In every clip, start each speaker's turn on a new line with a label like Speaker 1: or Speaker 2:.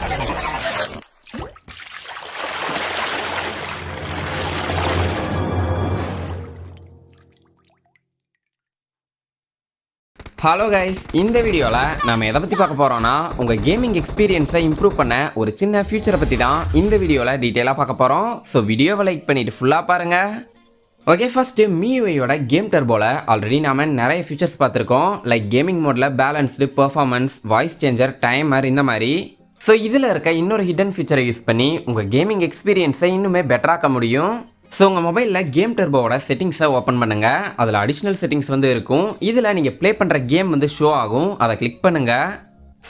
Speaker 1: Hello guys, இந்த வீடியோவில் நம்ம எதை பற்றி பார்க்க போகிறோம்னா உங்கள் கேமிங் எக்ஸ்பீரியன்ஸை இம்ப்ரூவ் பண்ண ஒரு சின்ன ஃபியூச்சரை பற்றி தான் இந்த வீடியோவில் டீட்டெயிலாக பார்க்க போகிறோம். ஸோ வீடியோவை லைக் பண்ணிவிட்டு ஃபுல்லாக பாருங்கள். ஓகே, ஃபஸ்ட்டு MIUIயோட கேம் டர்போவில் ஆல்ரெடி நாம் நிறைய ஃபீச்சர்ஸ் பார்த்துருக்கோம். லைக் கேமிங் மோடில் balanced, performance, voice changer, timer இந்த மாதிரி. ஸோ இதில் இருக்க இன்னொரு ஹிடன் ஃபீச்சரை யூஸ் பண்ணி உங்கள் கேமிங் எக்ஸ்பீரியன்ஸை இன்னுமே பெட்டராக்க முடியும். ஸோ உங்கள் மொபைலில் கேம் டர்போவோட செட்டிங்ஸை ஓப்பன் பண்ணுங்கள். அதில் அடிஷ்னல் செட்டிங்ஸ் இருக்கும். இதில் நீங்கள் ப்ளே பண்ணுற கேம் ஷோ ஆகும். அதை கிளிக் பண்ணுங்கள்.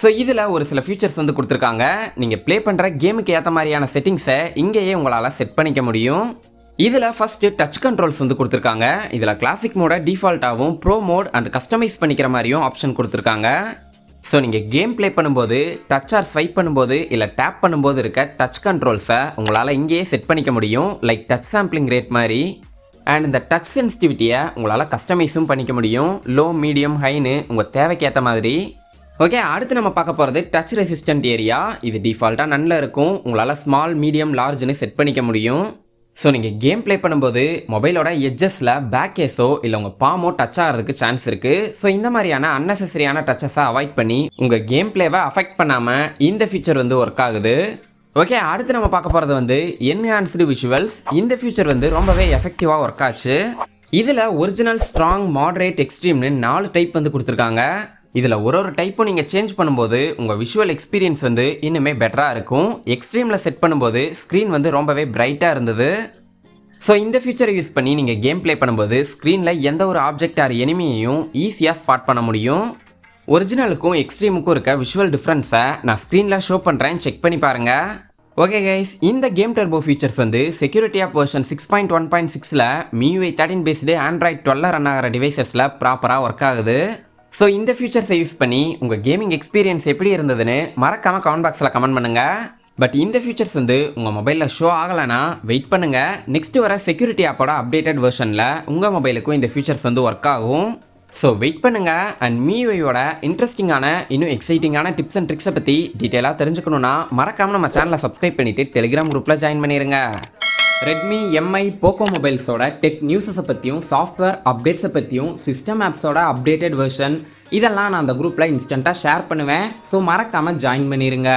Speaker 1: ஸோ இதில் ஒரு சில ஃபீச்சர்ஸ் கொடுத்துருக்காங்க. நீங்கள் ப்ளே பண்ணுற கேமுக்கு ஏற்ற மாதிரியான செட்டிங்ஸை இங்கேயே உங்களால் செட் பண்ணிக்க முடியும். இதில் ஃபஸ்ட்டு டச் கண்ட்ரோல்ஸ் கொடுத்துருக்காங்க. இதில் கிளாசிக் மோட டிஃபால்ட்டாகவும் ப்ரோ மோட் அண்ட் கஸ்டமைஸ் பண்ணிக்கிற மாதிரியும் ஆப்ஷன் கொடுத்துருக்காங்க. ஸோ நீங்கள் கேம் ப்ளே பண்ணும்போது டச் ஆர் ஸ்வைப் பண்ணும்போது இல்லை டேப் பண்ணும்போது இருக்க டச் கண்ட்ரோல்ஸை உங்களால் இங்கேயே செட் பண்ணிக்க முடியும். லைக் டச் சாம்பிளிங் ரேட் மாதிரி. அண்ட் இந்த டச் சென்சிட்டிவிட்டியை உங்களால் கஸ்டமைஸும் பண்ணிக்க முடியும். லோ, மீடியம், ஹைன்னு உங்கள் தேவைக்கேற்ற மாதிரி. ஓகே, அடுத்து நம்ம பார்க்க போகிறது டச் ரெசிஸ்டன்ட் ஏரியா. இது டிஃபால்ட்டாக நன்னில் இருக்கும். உங்களால் ஸ்மால், மீடியம், லார்ஜ்னு செட் பண்ணிக்க முடியும். ஸோ நீங்கள் கேம் ப்ளே பண்ணும்போது மொபைலோட எட்ஜஸில் பேக் கேஸோ இல்லை உங்கள் பாமோ டச் ஆகிறதுக்கு சான்ஸ் இருக்குது. ஸோ இந்த மாதிரியான அன்னெசரியான டச்சஸை அவாய்ட் பண்ணி உங்கள் கேம் பிளேவை அஃபெக்ட் பண்ணாமல் இந்த ஃபீச்சர் ஒர்க் ஆகுது. ஓகே, அடுத்து நம்ம பார்க்க போகிறது என்ஹான்ஸ்டு விஷுவல்ஸ். இந்த ஃபீச்சர் ரொம்பவே எஃபெக்டிவாக ஒர்க் ஆச்சு. இதில் ஒரிஜினல், ஸ்ட்ராங், மாடரேட், எக்ஸ்ட்ரீம்னு 4 டைப் கொடுத்துருக்காங்க. இதில் ஒரு டைப்பும் நீங்கள் சேஞ்ச் பண்ணும்போது உங்கள் விஷுவல் எக்ஸ்பீரியன்ஸ் இன்னுமே பெட்டராக இருக்கும். எக்ஸ்ட்ரீமில் செட் பண்ணும்போது ஸ்க்ரீன் ரொம்பவே பிரைட்டாக இருந்தது. ஸோ இந்த ஃபீச்சரை யூஸ் பண்ணி நீங்கள் கேம் ப்ளே பண்ணும்போது ஸ்க்ரீனில் எந்த ஒரு ஆப்ஜெக்ட் ஆர் எனிமியையும் ஈஸியாக ஸ்பாட் பண்ண முடியும். ஒரிஜினலுக்கும் எக்ஸ்ட்ரீமுக்கும் இருக்க விஷுவல் டிஃப்ரென்ஸை நான் ஸ்க்ரீனில் ஷோ பண்ணுறேன், செக் பண்ணி பாருங்கள். ஓகே கைஸ், இந்த game turbo features security app version 6.1.6ல் MIUI 13 பேஸ்டு ஆண்ட்ராய்ட் 12 ரன் ஆகிற டிவைசஸில் ப்ராப்பராக ஒர்க் ஆகுது. ஸோ இந்த ஃபீச்சர்ஸை யூஸ் பண்ணி உங்கள் கேமிங் எக்ஸ்பீரியன்ஸ் எப்படி இருந்ததுன்னு மறக்காமல் கமெண்ட் பாக்ஸில் கமெண்ட் பண்ணுங்கள். பட் இந்த ஃபீச்சர்ஸ் உங்கள் மொபைலில் ஷோ ஆகலைன்னா வெயிட் பண்ணுங்கள். நெக்ஸ்ட் வர செக்யூரிட்டி ஆப்போட அப்டேட்டட் வெர்ஷனில் உங்கள் மொபைலுக்கும் இந்த ஃபீச்சர்ஸ் ஒர்க் ஆகும். ஸோ வெயிட் பண்ணுங்கள். அண்ட் MIUIயோட இன்ட்ரெஸ்டிங்கான இன்னும் எக்ஸைட்டிங்கான டிப்ஸ் அண்ட் ட்ரிக்ஸை பற்றி டீட்டெயிலாக தெரிஞ்சுக்கணுன்னா மறக்காமல் நம்ம சேனலை சப்ஸ்கிரைப் பண்ணிவிட்டு டெலிகிராம் குரூப்பில் ஜாயின் பண்ணிடுங்க. ரெட்மி, MI, போக்கோ மொபைல்ஸோட டெக் நியூஸஸை பற்றியும், சாஃப்ட்வேர் அப்டேட்ஸை பற்றியும், சிஸ்டம் ஆப்ஸோட அப்டேட்டட் வெர்ஷன் இதெல்லாம் நான் அந்த குரூப்பில் இன்ஸ்டண்ட்டாக ஷேர் பண்ணுவேன். ஸோ மறக்காமல் ஜாயின் பண்ணிடுங்க.